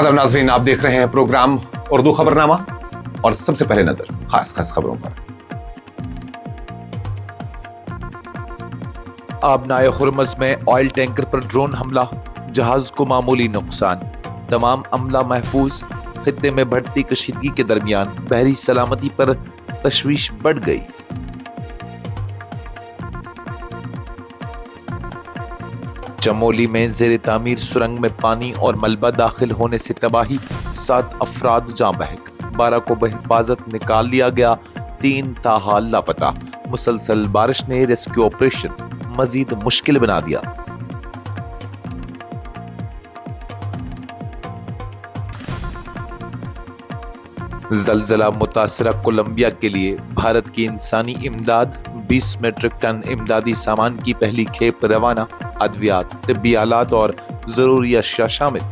आदाब नाज़रीन, आप देख रहे हैं प्रोग्राम उर्दू खबरनामा और सबसे पहले नजर खास खबरों पर। आबनाए हुर्मज़ में ऑयल टैंकर पर ड्रोन हमला, जहाज को मामूली नुकसान, तमाम अमला महफूज। खित्ते में बढ़ती कशीदगी के दरमियान बहरी सलामती पर तशवीश बढ़ गई। चमोली में जेर तामीर सुरंग में पानी और मलबा दाखिल होने से तबाही, 7 अफराद जाँ बहक, 12 को बहिफाजत निकाल लिया गया, 3 ताहाल लापता। मुसलसल बारिश ने रेस्क्यू ऑपरेशन मजीद मुश्किल बना दिया। जलजला मुतासरा कोलंबिया के लिए भारत की इंसानी इमदाद, 20 मेट्रिक टन इमदादी सामान की पहली खेप रवाना, अद्वियात, तिब्बी आलात और जरूरी अशिया शामिल।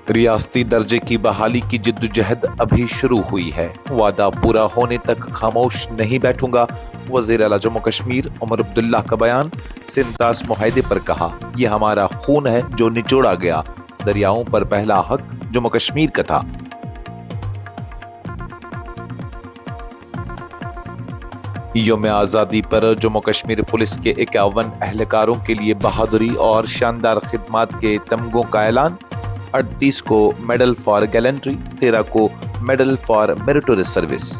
रियासती दर्जे की बहाली की जिद्दोजहद अभी शुरू हुई है, वादा पूरा होने तक खामोश नहीं बैठूंगा, वज़ीर आला जम्मू कश्मीर उमर अब्दुल्ला का बयान। सिंतास मुआहदे पर कहा, यह हमारा खून है जो निचोड़ा गया, दरियाओं पर पहला हक जम्मू कश्मीर का था। यौम आज़ादी पर जम्मू कश्मीर पुलिस के 51 एहलकारों के लिए बहादुरी और शानदार खिदमात के तमगों का ऐलान। 38 को मेडल फॉर गैलेंट्री, 13 को मेडल फॉर मेरिटोरियस सर्विस।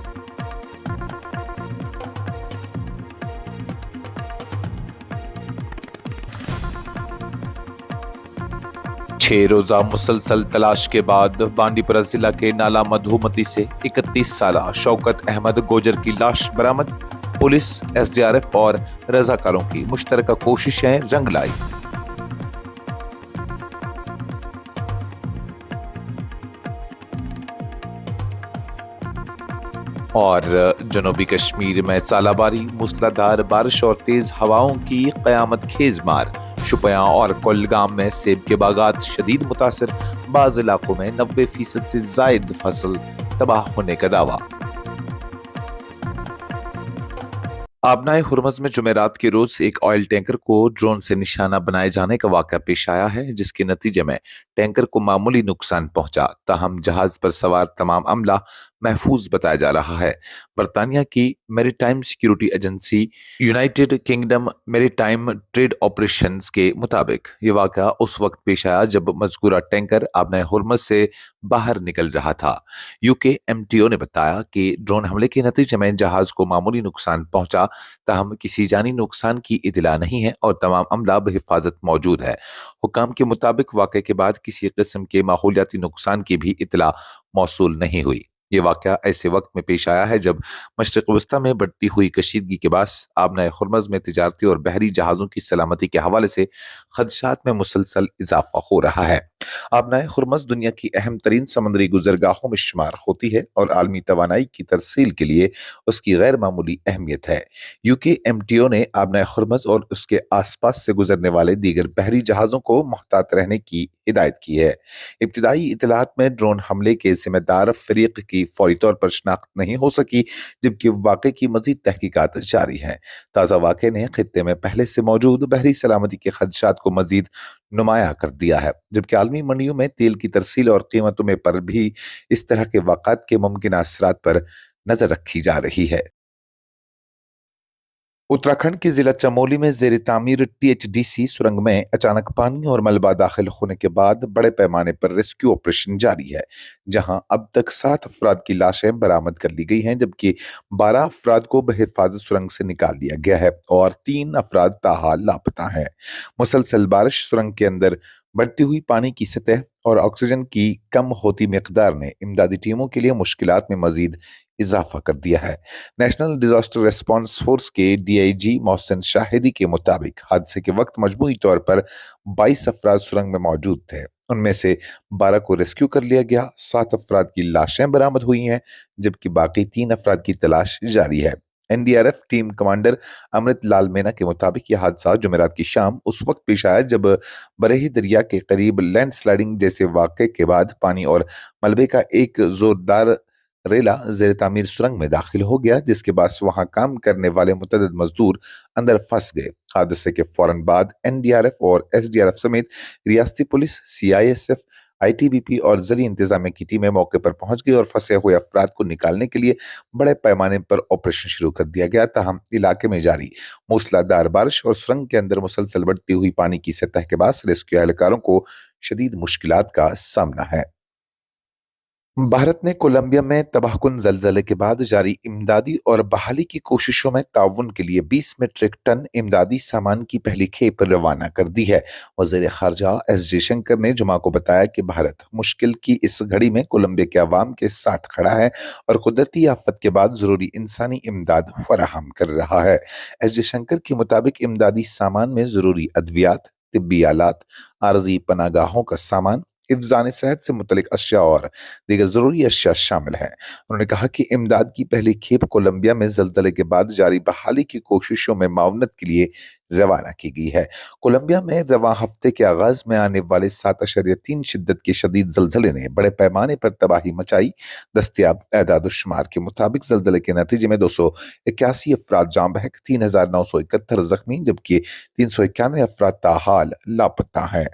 छह रोजा मुसलसल तलाश के बाद बांडीपुरा जिला के नाला मधुमती से 31 साला शौकत अहमद गोजर की लाश बरामद। पुलिस, एसडीआरएफ और रजाकारों की मुश्तरका कोशिशें रंग लाई। और जनूबी कश्मीर में सालाबारी, मूसलाधार बारिश और तेज हवाओं की कयामत खेज मार। शुपियां और कोलगाम में सेब के बागात शदीद मुतासिर, बाज़ इलाकों में 90% से जायद फसल तबाह होने का दावा। आबनाए हुर्मज़ में जुमेरात के रोज एक ऑयल टैंकर को ड्रोन से निशाना बनाए जाने का वाक़या पेश आया है, जिसके नतीजे में टैंकर को मामूली नुकसान पहुंचा। ताहम जहाज पर सवार तमाम अमला महफूज बताया जा रहा है। बरतानिया की maritime security agency United kingdom maritime trade operations के मुताबिक ये वाक़या उस वक्त पेश आया जब मज़कूरा टैंकर आबनाए हुर्मज़ से बाहर निकल रहा था। यूके एमटीओ ने बताया कि ड्रोन हमले के नतीजे में जहाज को मामूली नुकसान पहुंचा, ताहम किसी जानी नुकसान की इतला नहीं है और तमाम अमला बहिफाजत मौजूद है। हुकाम के मुताबिक वाक़े के बाद किसी किस्म के माहौलियाती नुकसान की भी इतला मौसूल नहीं हुई। ये वाक़या ऐसे वक्त में पेश आया है जब मशरिक़ वस्ता में बढ़ती हुई कशीदगी के बास आबनाए हुर्मज़ में तिजारती और बहरी जहाज़ों की सलामती के हवाले से खदशात में मुसलसल इजाफा हो रहा है। आबनाए हुर्मज़ दुनिया की अहम तरीन समुद्री गुजरगाहों में शुमार होती है और आलमी तवानाई की तरसील के लिए उसकी गैर मामूली अहमियत है। यूके एमटीओ ने आबनाए हुर्मज़ और उसके आसपास से गुजरने वाले दीगर बहरी जहाज़ों को मुहतात रहने की हिदायत की है। इब्तिदाई इतलात में ड्रोन हमले के जिम्मेदार फरीक की फौरी तौर पर शनाख्त नहीं हो सकी, जबकि वाक़े की मजीद तहकीकात जारी हैं। ताज़ा वाक़े ने खित्ते में पहले से मौजूद बहरी सलामती के खदशात को मजीद नुमाया कर दिया है, जबकि आलमी मंडियों में तेल की तरसील और कीमतों में पर भी इस तरह के वाक़ात के मुमकिन असरात पर नजर रखी जा रही है। उत्तराखंड के जिला चमोली में जेर तामीर टीएचडीसी सुरंग में अचानक पानी और मलबा दाखिल होने के बाद बड़े पैमाने पर रेस्क्यू ऑपरेशन जारी है, जहां अब तक 7 अफराद की लाशें बरामद कर ली गई हैं, जबकि 12 अफराद को बहिफाजत सुरंग से निकाल लिया गया है और 3 अफराद ताहाल लापता हैं। मुसलसल बारिश, सुरंग के अंदर बढ़ती हुई पानी की सतह और ऑक्सीजन की कम होती मिकदार ने इमदादी टीमों के लिए मुश्किलात में मजीद इजाफा कर दिया है। नेशनल डिजास्टर रेस्पॉन्स फोर्स के डीआईजी मोहसिन शाहिदी के मुताबिक हादसे के वक्त मजमूई तौर पर 22 अफराद सुरंग में मौजूद थे। उनमें से 12 को रेस्क्यू कर लिया गया, 7 अफराद की लाशें बरामद हुई हैं, जबकि बाकी 3 अफराद की तलाश जारी है। NDRF team commander Amrit Lal Meena के मुताबिक यह हादसा जुमेरात की शाम उस वक्त पेश आया जब बरेही दरिया के करीब लैंडस्लाइडिंग जैसे वाक़े के बाद पानी और मलबे का एक जोरदार रेला जेर तामीर सुरंग में दाखिल हो गया, जिसके बाद वहां काम करने वाले मुतअद्दिद मजदूर अंदर फंस गए। हादसे के फौरन बाद एनडीआरएफ और एसडीआरएफ समेत रियासती पुलिस, सीआईएसएफ, आईटीबीपी और जली इंतजामिया की टीमें मौके पर पहुंच गई और फंसे हुए अफराद को निकालने के लिए बड़े पैमाने पर ऑपरेशन शुरू कर दिया गया। ताहम इलाके में जारी मूसलाधार बारिश और सुरंग के अंदर मुसलसल बढ़ती हुई पानी की सतह के बाद रेस्क्यू एहलकारों को शदीद मुश्किलात का सामना है। भारत ने कोलंबिया में तबाहकुन जलजले के बाद जारी इमदादी और बहाली की कोशिशों में ताउन के लिए 20 मीट्रिक टन इमदादी सामान की पहली खेप रवाना कर दी है। वज़ीर ख़ारजा एस जयशंकर ने जुमा को बताया कि भारत मुश्किल की इस घड़ी में कोलंबिया के अवाम के साथ खड़ा है और कुदरती आफत के बाद जरूरी इंसानी इमदाद फराहम कर रहा है। एस जयशंकर के मुताबिक इमदादी सामान में जरूरी अद्वियात, तिब्बी आलात, आरजी पनागाहों का सामान, हिफ्ज़ान सेहत से मुतलिक अशिया और दीगर जरूरी अशिया शामिल हैं। उन्होंने कहा कि इमदाद की पहली खेप कोलंबिया में जलजले के बाद जारी बहाली की कोशिशों में मावनत के लिए रवाना की गई है। कोलंबिया में रवां हफ्ते के आगाज में आने वाले 7.3 शिद्दत के शदीद जलजले ने बड़े पैमाने पर तबाही मचाई। दस्तयाब एदाद शुमार के मुताबिक जलजले के नतीजे में 281 अफराद जाँ बहक, 3,971 जख्मी, जबकि 391 अफराद ताहाल लापता हैं।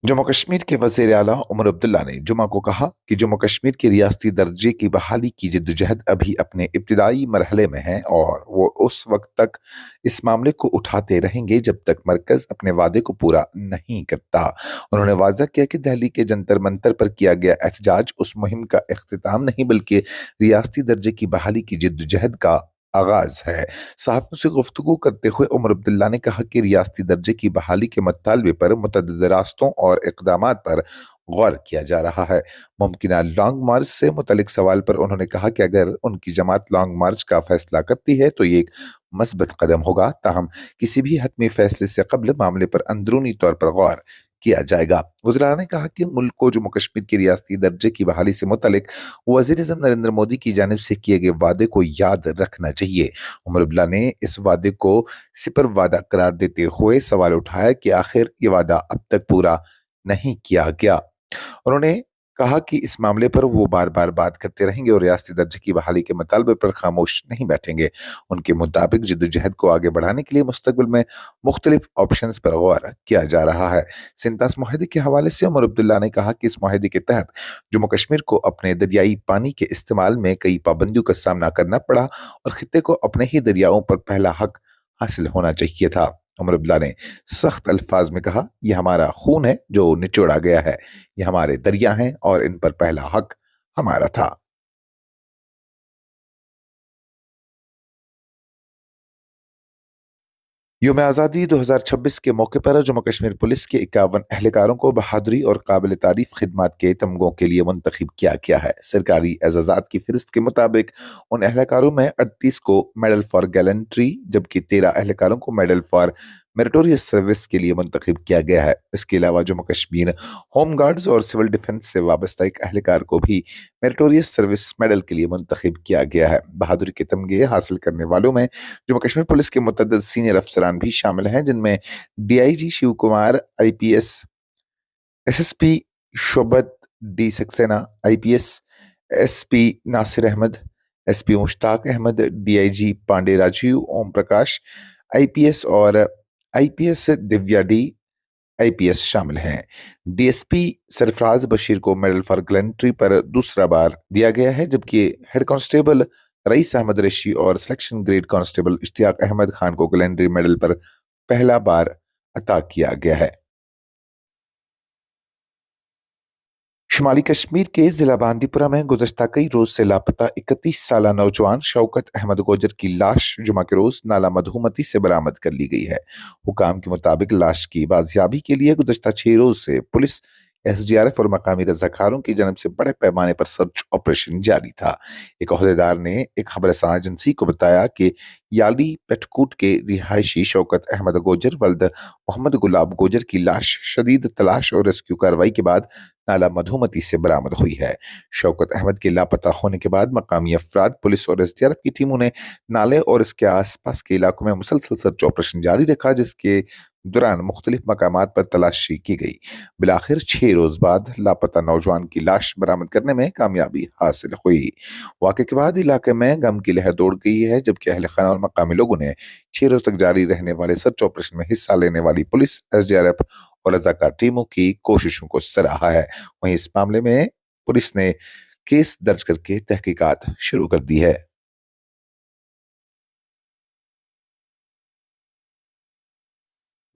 जम्मू कश्मीर के वज़ीर आला उमर अब्दुल्ला ने जुमा को कहा कि जम्मू कश्मीर की रियासती दर्जे की बहाली की जिद्दोजहद अभी अपने इब्तिदाई मरहले में है और वो उस वक्त तक इस मामले को उठाते रहेंगे जब तक मरकज अपने वादे को पूरा नहीं करता। उन्होंने वाज़ा किया कि दिल्ली के जंतर मंतर पर किया गया एहतजाज उस मुहिम का इख्तिताम नहीं बल्कि रियासती दर्जे की बहाली की जिद्दोजहद का आगाज है। सहाफ़ियों से गुफ्तगू करते हुए उमर अब्दुल्ला ने कहा कि रियासती दर्जे की बहाली के मुतालबे पर मुतअद्दिद रास्तों और इक़दामात पर गौर किया जा रहा है। मुमकिना लॉन्ग मार्च से मुतलिक सवाल पर उन्होंने कहा कि अगर उनकी जमात लॉन्ग मार्च का फैसला करती है तो ये एक मस्बत कदम होगा। ताहम किसी भी हतमी फैसले से कबल मामले पर अंदरूनी तौर पर गौर किया जाएगा। वज़ीर ने कहा कि मुल्क को जम्मू कश्मीर की रियासती दर्जे की बहाली से मुतलिक वज़ीर-ए-आज़म नरेंद्र मोदी की जानिब से किए गए वादे को याद रखना चाहिए। उमर अब्दुल्ला ने इस वादे को सिपर वादा करार देते हुए सवाल उठाया कि आखिर ये वादा अब तक पूरा नहीं किया गया। उन्होंने कहा कि इस मामले पर वो बार बार बात करते रहेंगे और रियासती दर्जे की बहाली के मुतालबे पर खामोश नहीं बैठेंगे। उनके मुताबिक जिद्दोजहद को आगे बढ़ाने के लिए मुस्तकबिल में मुख्तलिफ ऑप्शंस पर गौर किया जा रहा है। सिंतास माहदे के हवाले से उमर अब्दुल्ला ने कहा कि इस माहदे के तहत जम्मू कश्मीर को अपने दरियाई पानी के इस्तेमाल में कई पाबंदियों का सामना करना पड़ा और खित्ते को अपने ही दरियाओं पर पहला हक हासिल होना चाहिए था। उमर अब्दुल्ला ने सख्त अल्फाज में कहा, यह हमारा खून है जो निचोड़ा गया है, ये हमारे दरिया हैं और इन पर पहला हक हमारा था। योम आज़ादी 2026 के मौके पर जम्मू कश्मीर पुलिस के 51 एहलकारों को बहादुरी और काबिल तारीफ खिदमत के तमगों के लिए मुंतखब किया गया है। सरकारी एजाजात की फहरिस्त के मुताबिक उन एहलकारों में 38 को मेडल फॉर गैलेंट्री जबकि 13 एहलकारों को मेडल फॉर मेरिटोरियस सर्विस के लिए मुंतखब किया गया है। इसके अलावा जम्मू कश्मीर होम गार्ड्स और सिविल डिफेंस से वाबस्ता एक एहलकार को भी मेरिटोरियस सर्विस मेडल के लिए मुंतखब किया गया है। बहादुरी के तमगे हासिल करने वालों में जम्मू कश्मीर पुलिस के मुतअद्दिद सीनियर अफसरान भी शामिल हैं, जिनमें DIG Shiv Kumar IPS, SSP Shobat D Saxena IPS, SP Nasir Ahmed, SP Mushtaq Ahmed, DIG Pandey Rajiv Om Prakash IPS और आईपीएस दिव्या डी आईपीएस शामिल हैं। डीएसपी सरफराज बशीर को मेडल फॉर गैलेंट्री पर दूसरा बार दिया गया है, जबकि हेड कांस्टेबल रईस अहमद रेशी और selection grade constable Ishtiyaq Ahmad Khan को गैलेंट्री मेडल पर पहला बार अता किया गया है। शुमाली कश्मीर के जिला बांदीपुरा में गुज़श्ता कई रोज से लापता 31 साला नौजवान शौकत अहमद गोजर की लाश जुमा के रोज नाला मधुमती से बरामद कर ली गई है। हुकाम के मुताबिक लाश की बाजियाबी के लिए गुज़श्ता 6 रोज से पुलिस, एसडीआरएफ और मकामी रजाकारों की जानब से बड़े पैमाने पर सर्च ऑपरेशन जारी था। एक अहदेदार ने एक खबरसां एजेंसी को बताया कि याली पेटकूट के रिहायशी शौकत अहमद गोजर वल्द मोहम्मद गुलाब गोजर की लाश शदीद तलाश और रेस्क्यू कार्रवाई के बाद नाला मधुमती से बरामद हुई है। शौकत अहमद के लापता होने के बाद मकामी अफराद, पुलिस और एसडीआरएफ की टीमों ने नाले और इसके आसपास के इलाकों में मुसलसल सर्च ऑपरेशन जारी रखा, जिसके दौरान मुख्तलिफ मकामात पर तलाशी की गई। बिलाखिर 6 रोज बाद लापता नौजवान की लाश बरामद करने में कामयाबी हासिल हुई। वाक़े के बाद इलाके में गम की लहर दौड़ गई है, जबकि अहल खाना और मकामी लोगों ने 6 रोज तक जारी रहने वाले सर्च ऑपरेशन में हिस्सा लेने वाली पुलिस, SDRF और रजाकार टीमों की कोशिशों को सराहा है। वहीं इस मामले में पुलिस ने केस दर्ज करके तहकीकात शुरू कर दी है।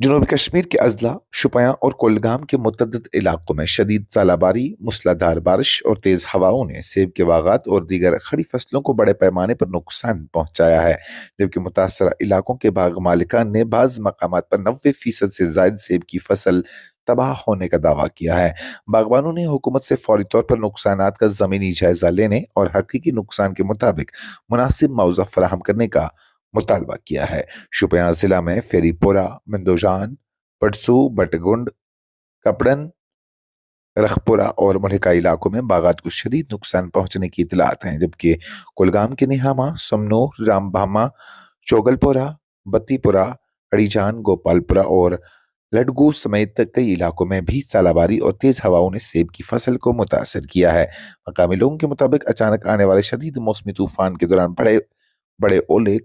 जनूबी कश्मीर के अजला, शुपियां और कोलगाम के मुतअद्दिद इलाकों में शदीद सालाबारी, मूसलाधार बारिश और तेज हवाओं ने सेब के बागात और दीगर खड़ी फसलों को बड़े पैमाने पर नुकसान पहुंचाया है, जबकि मुतासरा इलाकों के बाग मालिकान ने बाज मकामात पर 90% से जायद सेब की फसल तबाह होने का दावा किया है। बागबानों ने हुकूमत से फौरी तौर पर नुकसानात का जमीनी जायजा लेने और हकीकी नुकसान के मुताबिक मुनासिब मुआवजा फराहम करने का मुतालबा किया है। शुपियां जिला में फेरीपोरा, मंदोजान, पटसू, बटगुंड, कपड़न, रखपुरा और मलिका इलाकों में बागात को शदीद नुकसान पहुंचने की इतलात हैं, जबकि कुलगाम के निहामा, समनूर, रामभामा, चोगलपुरा, बत्तीपुरा, अड़ीजान, गोपालपुरा और लडगू समेत कई इलाकों में भी सालाबारी और तेज हवाओं ने सेब की फसल को मुतासर किया है। मकामी लोगों के मुताबिक अचानक आने वाले शदीद मौसमी तूफान के दौरान बड़े बड़े ओले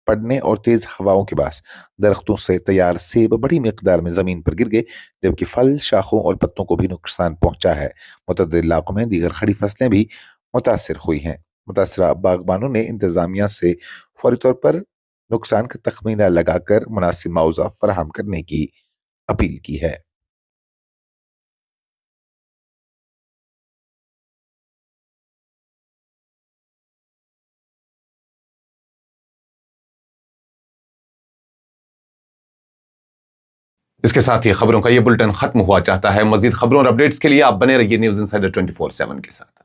पड़ने और तेज हवाओं के बाद दरख्तों से तैयार सेब बड़ी मिकदार में जमीन पर गिर गए, जबकि फल, शाखों और पत्तों को भी नुकसान पहुंचा है। मुतअद्दिद इलाकों में दीगर खड़ी फसलें भी मुतासर हुई हैं। मुतासरा बागबानों ने इंतजामिया से फौरी तौर पर नुकसान का तखमीना लगाकर मुनासिब मुआवजा फराहम करने की अपील की है। इसके साथ ही खबरों का ये बुलेटिन खत्म हुआ चाहता है। मजीद खबरों और अपडेट्स के लिए आप बने रहिए न्यूज़ इनसाइडर 24/7 के साथ।